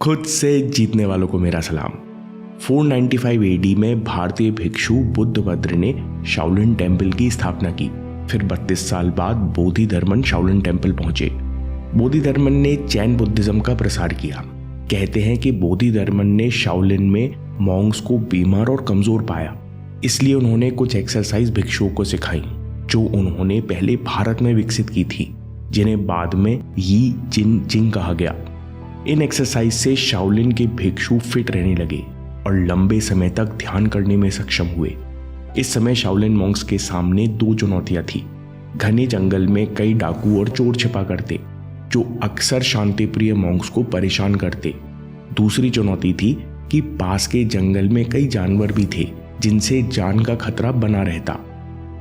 खुद से जीतने वालों को मेरा सलाम। 495 एडी में भारतीय भिक्षु बुद्धभद्र ने शाओलिन टेम्पल की स्थापना की। फिर 32 साल बाद बोधिधर्मन शाओलिन टेम्पल पहुंचे। बोधिधर्मन ने चैन बुद्धिज्म का प्रसार किया। कहते हैं कि बोधिधर्मन ने शाओलिन में मॉन्क्स को बीमार और कमजोर पाया, इसलिए उन्होंने कुछ एक्सरसाइज भिक्षुओं को सिखाई जो उन्होंने पहले भारत में विकसित की थी, जिन्हें बाद में यी चिन चिंग कहा गया। इन एक्सरसाइज से शाओलिन के भिक्षु फिट रहने लगे और लंबे समय तक ध्यान करने में सक्षम हुए। इस समय शाओलिन मॉन्क्स के सामने दो चुनौतियां थी। घने जंगल में कई डाकू और चोर छिपा करते जो अक्सर शांतिप्रिय मॉन्क्स को परेशान करते। दूसरी चुनौती थी कि पास के जंगल में कई जानवर भी थे जिनसे जान का खतरा बना रहता।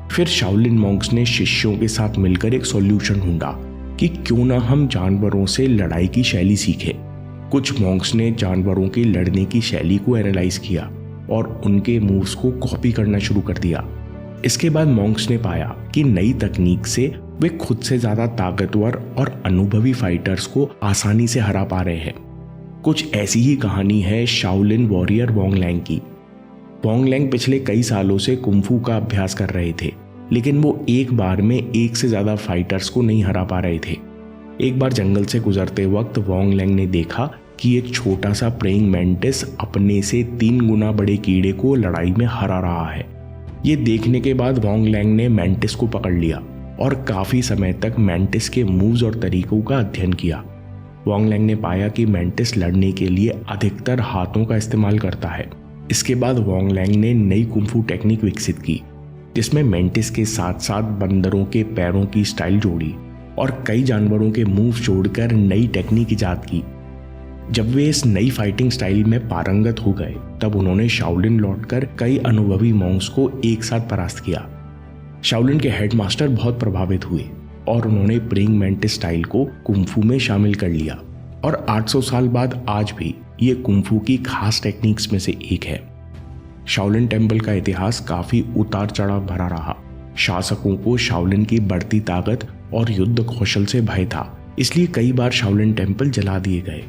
फिर शाओलिन मॉन्क्स ने शिष्यों के साथ मिलकर एक सॉल्यूशन ढूंढा कि क्यों ना हम जानवरों से लड़ाई की शैली सीखें। कुछ मॉन्क्स ने जानवरों की लड़ने की शैली को एनालाइज किया और उनके मूव्स को कॉपी करना शुरू कर दिया। इसके बाद मॉन्क्स ने पाया कि नई तकनीक से वे खुद से ज्यादा ताकतवर और अनुभवी फाइटर्स को आसानी से हरा पा रहे हैं। कुछ ऐसी ही कहानी है शाओलिन वॉरियर वोंगलैंग की। वोंगलैंग पिछले कई सालों से कुंफू का अभ्यास कर रहे थे, लेकिन वो एक बार में एक से ज्यादा फाइटर्स को नहीं हरा पा रहे थे। एक बार जंगल से गुजरते वक्त वोंगलैंग ने देखा कि एक छोटा सा प्रेइंग मैंटिस अपने से 3 गुना बड़े कीड़े को लड़ाई में हरा रहा है। ये देखने के बाद वोंगलैंग ने मैंटिस को पकड़ लिया और काफी समय तक मैंटिस के मूव्स और तरीकों का अध्ययन किया। वोंगलैंग ने पाया कि मैंटिस लड़ने के लिए अधिकतर हाथों का इस्तेमाल करता है। इसके बाद वोंगलैंग ने नई कुंफू टेक्निक विकसित की, जिसमें मैंटिस के साथ साथ बंदरों के पैरों की स्टाइल जोड़ी और कई जानवरों के मूव जोड़कर नई टेक्निक इजाद की। जब वे इस नई फाइटिंग स्टाइल में पारंगत हो गए, तब उन्होंने शाओलिन लौटकर कई अनुभवी मॉन्क्स को एक साथ परास्त किया। शाओलिन के हेडमास्टर बहुत प्रभावित हुए और उन्होंने प्रेइंग मैंटिस स्टाइल को कुंफू में शामिल कर लिया और 800 साल बाद आज भी ये कुंफू की खास टेक्निक्स में से एक है। शाओलिन टेम्पल का इतिहास काफी उतार चढ़ाव भरा रहा। शासकों को शाओलिन की बढ़ती ताकत और युद्ध कौशल से भय था, इसलिए कई बार शाओलिन टेम्पल जला दिए गए।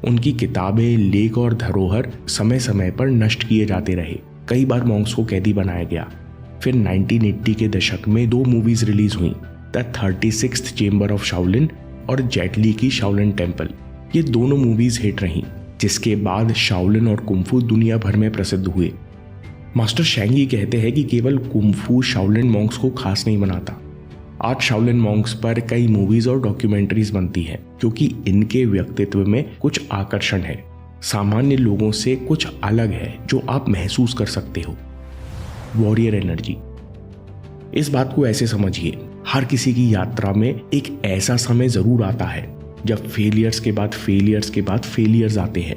उनकी किताबें, लेख और धरोहर समय समय पर नष्ट किए जाते रहे। कई बार मॉन्क्स को कैदी बनाया गया। फिर 1980 के दशक में 2 मूवीज रिलीज हुई, the 36th chamber of Shaolin और जेट ली की शाओलिन टेम्पल। ये दोनों मूवीज हिट रहीं, जिसके बाद शाओलिन और कुंफू दुनिया भर में प्रसिद्ध हुए। मास्टर शेंग यी कहते हैं कि केवल कुंफू शाओलिन मॉन्क्स को खास नहीं बनाता। आज शाओलिन मॉन्क्स पर कई मूवीज और डॉक्यूमेंट्रीज बनती हैं, क्योंकि इनके व्यक्तित्व में कुछ आकर्षण है, सामान्य लोगों से कुछ अलग है जो आप महसूस कर सकते हो। Warrior energy. इस बात को ऐसे समझिए, हर किसी की यात्रा में एक ऐसा समय जरूर आता है जब फेलियर्स के बाद फेलियर्स के बाद फेलियर्स आते हैं।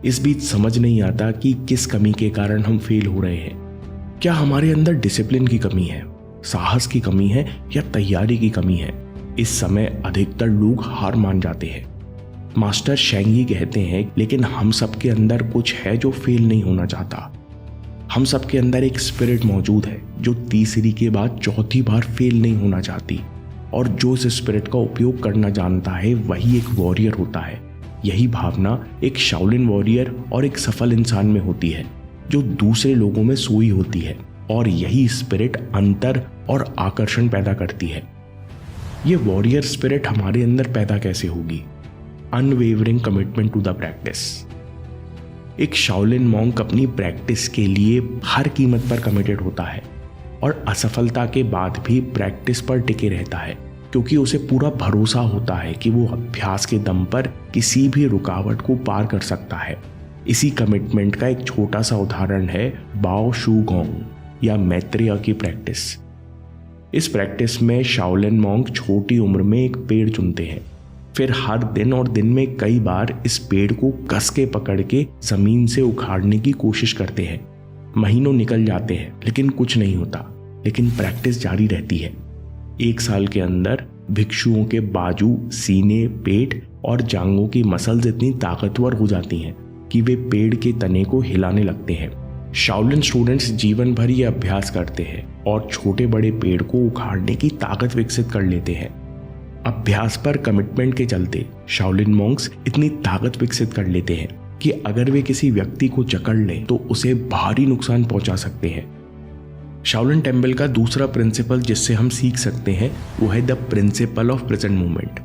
इस बीच समझ नहीं आता कि किस कमी के कारण हम फेल हो रहे हैं। क्या हमारे अंदर डिसिप्लिन की कमी है, साहस की कमी है या तैयारी की कमी है? इस समय अधिकतर लोग हार मान जाते हैं। मास्टर शेंग यी कहते हैं, लेकिन हम सबके अंदर कुछ है जो फेल नहीं होना चाहता। हम सबके अंदर एक स्पिरिट मौजूद है जो तीसरी के बाद चौथी बार फेल नहीं होना चाहती, और जो इस स्पिरिट का उपयोग करना जानता है वही एक वॉरियर होता है। यही भावना एक शाओलिन वॉरियर और एक सफल इंसान में होती है जो दूसरे लोगों में सोई होती है, और यही स्पिरिट अंतर और आकर्षण पैदा करती है। ये वॉरियर स्पिरिट हमारे अंदर पैदा कैसे होगी? Unwavering commitment to the practice. एक शाओलिन मॉन्क अपनी प्रैक्टिस के लिए हर कीमत पर कमिटेड होता है और असफलता के बाद भी प्रैक्टिस पर टिके रहता है, क्योंकि उसे पूरा भरोसा होता है कि वो अभ्यास के दम पर किसी भी रुकावट को पार कर सकता है। इसी कमिटमेंट का एक छोटा सा उदाहरण है बाओ शू गोंग या मैत्रेय की प्रैक्टिस। इस प्रैक्टिस में शाओलिन मॉन्क छोटी उम्र में एक पेड़ चुनते हैं, फिर हर दिन और दिन में कई बार इस पेड़ को कस के पकड़ के जमीन से उखाड़ने की कोशिश करते हैं। महीनों निकल जाते हैं लेकिन कुछ नहीं होता, लेकिन प्रैक्टिस जारी रहती है। 1 साल के अंदर भिक्षुओं के बाजू, सीने, पेट और जांघों की मसल्स इतनी ताकतवर हो जाती हैं कि वे पेड़ के तने को हिलाने लगते हैं। शाओलिन स्टूडेंट्स जीवन भर ये अभ्यास करते हैं और छोटे बड़े पेड़ को उखाड़ने की ताकत विकसित कर लेते हैं। अभ्यास पर कमिटमेंट के चलते शाओलिन मॉन्क्स इतनी ताकत विकसित कर लेते हैं कि अगर वे किसी व्यक्ति को जकड़ लें तो उसे भारी नुकसान पहुंचा सकते हैं। शाओलिन टेम्पल का दूसरा प्रिंसिपल जिससे हम सीख सकते हैं वो है the principle of present movement.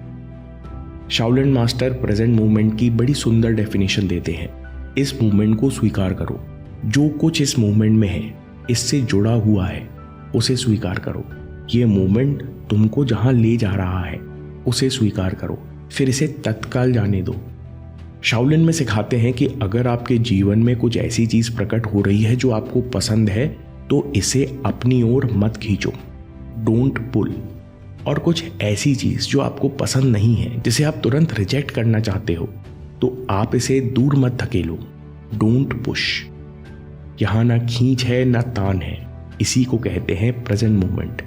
Shaolin master present movement की बड़ी सुंदर डेफिनेशन देते हैं। इस मूवमेंट को स्वीकार करो, जो कुछ इस मूवमेंट में है, इससे जुड़ा हुआ है, उसे स्वीकार करो। ये मूवमेंट तुमको जहां ले जा रहा है उसे स्वीकार करो, फिर इसे तत्काल जाने दो। शाओलिन में सिखाते हैं कि अगर आपके जीवन में कुछ ऐसी चीज प्रकट हो रही है जो आपको पसंद है तो इसे अपनी ओर मत खींचो, डोंट पुल। और कुछ ऐसी चीज जो आपको पसंद नहीं है, जिसे आप तुरंत रिजेक्ट करना चाहते हो, तो आप इसे दूर मत धकेलो, डोंट पुश। यहां ना खींच है ना तान है, इसी को कहते हैं प्रेजेंट मूवमेंट।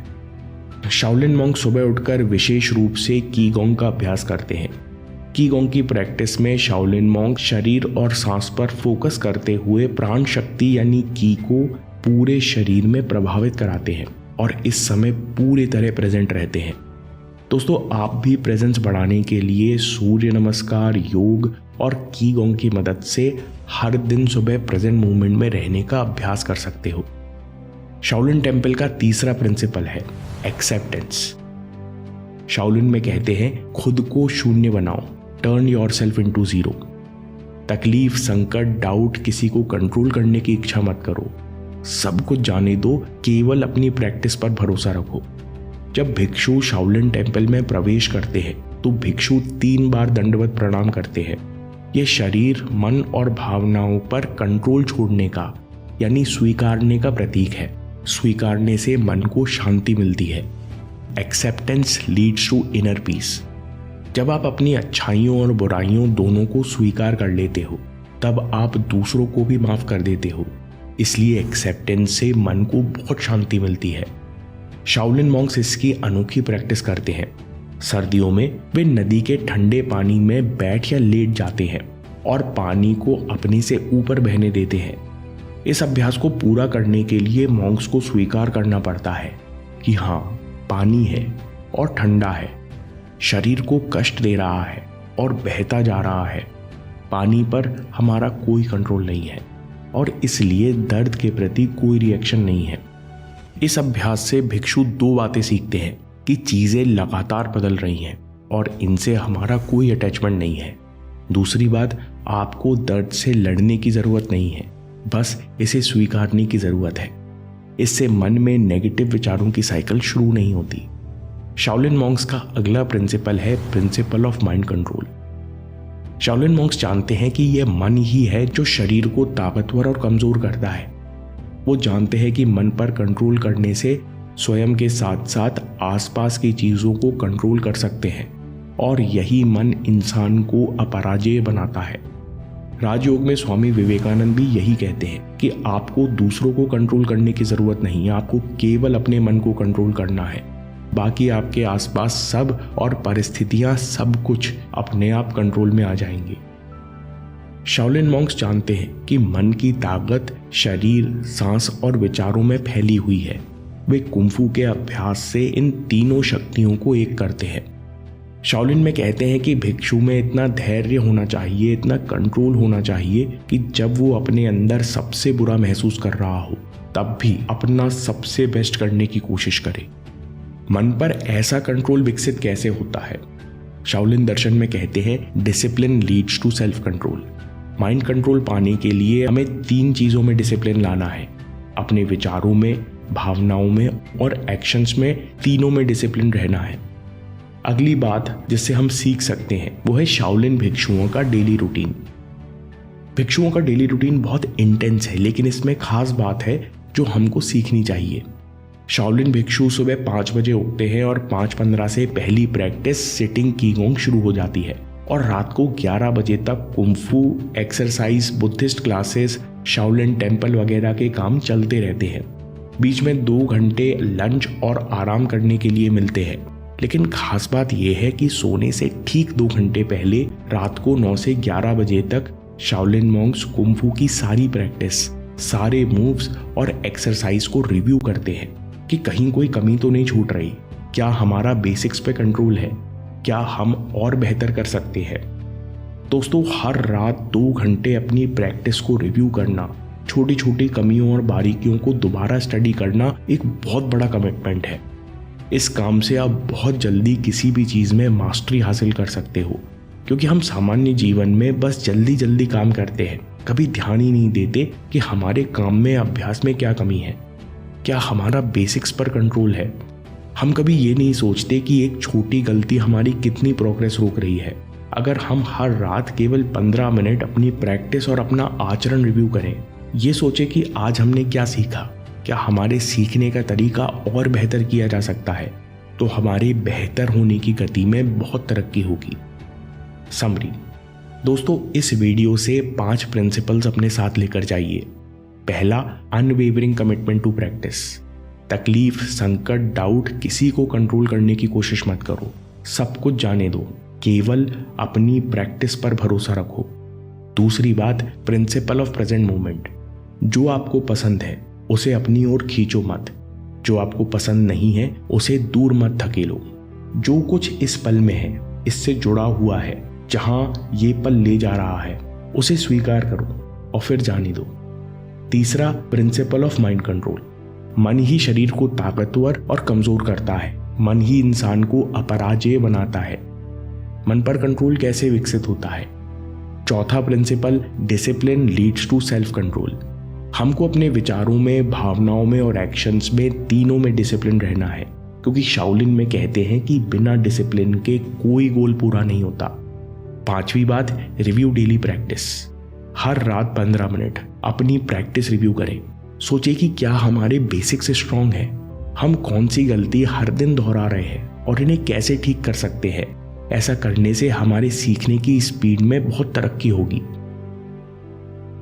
शाओलिन मॉन्क सुबह उठकर विशेष रूप से कीगोंग का अभ्यास करते हैं। कीगोंग की प्रैक्टिस में शाओलिन मॉन्क शरीर और सांस पर फोकस करते हुए प्राण शक्ति यानी की को पूरे शरीर में प्रभावित कराते हैं और इस समय पूरी तरह प्रेजेंट रहते हैं। दोस्तों, आप भी प्रेजेंस बढ़ाने के लिए सूर्य नमस्कार, योग और कीगोंग की मदद से हर दिन सुबह प्रेजेंट मूवमेंट में रहने का अभ्यास कर सकते हो। शाओलिन टेम्पल का तीसरा प्रिंसिपल है एक्सेप्टेंस। शाओलिन में कहते हैं खुद को शून्य बनाओ, टर्न योरसेल्फ इनटू जीरो। तकलीफ, संकट, डाउट, किसी को कंट्रोल करने की इच्छा मत करो, सब कुछ जाने दो, केवल अपनी प्रैक्टिस पर भरोसा रखो। जब भिक्षु शाओलिन टेम्पल में प्रवेश करते हैं तो भिक्षु 3 बार दंडवत प्रणाम करते हैं। यह शरीर, मन और भावनाओं पर कंट्रोल छोड़ने का यानी स्वीकारने का प्रतीक है। स्वीकारने से मन को शांति मिलती है। Acceptance leads to inner peace. जब आप अपनी अच्छाइयों और बुराइयों दोनों को स्वीकार कर लेते हो तब आप दूसरों को भी माफ कर देते हो। इसलिए एक्सेप्टेंस से मन को बहुत शांति मिलती है। शाओलिन मॉन्क्स इसकी अनोखी प्रैक्टिस करते हैं। सर्दियों में वे नदी के ठंडे पानी में बैठ या लेट जाते हैं और पानी को अपने से ऊपर बहने देते हैं। इस अभ्यास को पूरा करने के लिए मॉन्क्स को स्वीकार करना पड़ता है कि हाँ, पानी है और ठंडा है, शरीर को कष्ट दे रहा है और बहता जा रहा है। पानी पर हमारा कोई कंट्रोल नहीं है और इसलिए दर्द के प्रति कोई रिएक्शन नहीं है। इस अभ्यास से भिक्षु 2 बातें सीखते हैं कि चीजें लगातार बदल रही हैं और इनसे हमारा कोई अटैचमेंट नहीं है। दूसरी बात, आपको दर्द से लड़ने की जरूरत नहीं है, बस इसे स्वीकारने की जरूरत है। इससे मन में नेगेटिव विचारों की साइकिल शुरू नहीं होती। शाओलिन मॉन्क्स का अगला प्रिंसिपल है principle of mind control. Shaolin Monks जानते हैं कि यह मन ही है जो शरीर को ताकतवर और कमजोर करता है। वो जानते हैं कि मन पर कंट्रोल करने से स्वयं के साथ साथ आसपास की चीजों को कंट्रोल कर सकते हैं और यही मन इंसान को अपराजेय बनाता है। राजयोग में स्वामी विवेकानंद भी यही कहते हैं कि आपको दूसरों को कंट्रोल करने की जरूरत नहीं है, आपको केवल अपने मन को कंट्रोल करना है। बाकी आपके आसपास सब और परिस्थितियां, सब कुछ अपने आप कंट्रोल में आ जाएंगे। शाओलिन मॉन्क्स जानते हैं कि मन की ताकत शरीर, सांस और विचारों में फैली हुई है। वे कुंफू के अभ्यास से इन तीनों शक्तियों को एक करते हैं। शाओलिन में कहते हैं कि भिक्षु में इतना धैर्य होना चाहिए, इतना कंट्रोल होना चाहिए कि जब वो अपने अंदर सबसे बुरा महसूस कर रहा हो तब भी अपना सबसे बेस्ट करने की कोशिश करे। मन पर ऐसा कंट्रोल विकसित कैसे होता है? शाओलिन दर्शन में कहते हैं discipline leads to self control. Mind control पाने के लिए हमें 3 चीजों में डिसिप्लिन लाना है, अपने विचारों में, भावनाओं में और एक्शंस में, तीनों में डिसिप्लिन रहना है। अगली बात जिससे हम सीख सकते हैं वो है शाओलिन भिक्षुओं का डेली रूटीन। भिक्षुओं का डेली रूटीन बहुत इंटेंस है, लेकिन इसमें खास बात है जो हमको सीखनी चाहिए। शाओलिन भिक्षु सुबह 5 बजे उठते हैं और 5:15 से पहली प्रैक्टिस सिटिंग कीगोंग शुरू हो जाती है और रात को 11 बजे तक kung fu, exercise, Buddhist classes, Shaolin temple वगैरह के काम चलते रहते हैं। बीच में 2 घंटे लंच और आराम करने के लिए मिलते हैं। लेकिन खास बात यह है कि सोने से ठीक 2 घंटे पहले रात को 9 से 11 बजे तक शाओलिन मॉन्क्स कुंफू की सारी प्रैक्टिस, सारे मूव्स और एक्सरसाइज को रिव्यू करते हैं कि कहीं कोई कमी तो नहीं छूट रही, क्या हमारा बेसिक्स पे कंट्रोल है, क्या हम और बेहतर कर सकते हैं? दोस्तों, हर रात 2 घंटे अपनी प्रैक्टिस को रिव्यू करना, छोटी छोटी कमियों और बारीकियों को दोबारा स्टडी करना एक बहुत बड़ा कमिटमेंट है। इस काम से आप बहुत जल्दी किसी भी चीज़ में मास्टरी हासिल कर सकते हो, क्योंकि हम सामान्य जीवन में बस जल्दी जल्दी काम करते हैं, कभी ध्यान ही नहीं देते कि हमारे काम में, अभ्यास में क्या कमी है, क्या हमारा बेसिक्स पर कंट्रोल है। हम कभी ये नहीं सोचते कि एक छोटी गलती हमारी कितनी प्रोग्रेस रोक रही है। अगर हम हर रात केवल 15 मिनट अपनी प्रैक्टिस और अपना आचरण रिव्यू करें, ये सोचे कि आज हमने क्या सीखा, क्या हमारे सीखने का तरीका और बेहतर किया जा सकता है, तो हमारे बेहतर होने की गति में बहुत तरक्की होगी। समरी, दोस्तों, इस वीडियो से 5 प्रिंसिपल्स अपने साथ लेकर जाइए। पहला, अनवेवरिंग कमिटमेंट टू प्रैक्टिस। तकलीफ, संकट, डाउट किसी को कंट्रोल करने की कोशिश मत करो, सब कुछ जाने दो, केवल अपनी प्रैक्टिस पर भरोसा रखो। दूसरी बात, प्रिंसिपल ऑफ प्रेजेंट मोमेंट। जो आपको पसंद है उसे अपनी ओर खींचो मत, जो आपको पसंद नहीं है उसे दूर मत धकेलो। जो कुछ इस पल में है, इससे जुड़ा हुआ है, जहां ये पल ले जा रहा है, उसे स्वीकार करो और फिर जाने दो। तीसरा, प्रिंसिपल ऑफ माइंड कंट्रोल। मन ही शरीर को ताकतवर और कमजोर करता है, मन ही इंसान को अपराजेय बनाता है। मन पर कंट्रोल कैसे विकसित होता है? चौथा principle, discipline leads to self control. हमको अपने विचारों में, भावनाओं में और एक्शंस में, तीनों में डिसिप्लिन रहना है, क्योंकि शाओलिन में कहते हैं कि बिना डिसिप्लिन के कोई गोल पूरा नहीं होता। पांचवी बात, रिव्यू डेली प्रैक्टिस। हर रात 15 मिनट अपनी प्रैक्टिस रिव्यू करें। सोचे कि क्या हमारे बेसिक्स स्ट्रांग है, हम कौन सी गलती हर दिन दोहरा रहे हैं और इन्हें कैसे ठीक कर सकते हैं। ऐसा करने से हमारे सीखने की स्पीड में बहुत तरक्की होगी।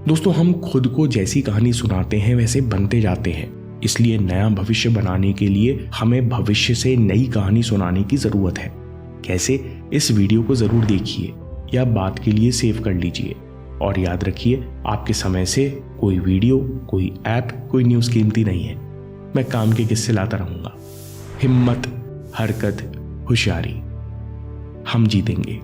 दोस्तों, हम खुद को जैसी कहानी सुनाते हैं वैसे बनते जाते हैं, इसलिए नया भविष्य बनाने के लिए हमें भविष्य से नई कहानी सुनाने की जरूरत है। कैसे? इस वीडियो को जरूर देखिए या बात के लिए सेव कर लीजिए, और याद रखिए, आपके समय से कोई वीडियो, कोई ऐप, कोई न्यूज़ कीमती नहीं है। मैं काम के किस्से लाता रहूंगा। हिम्मत, हरकत, होशियारी, हम जीतेंगे।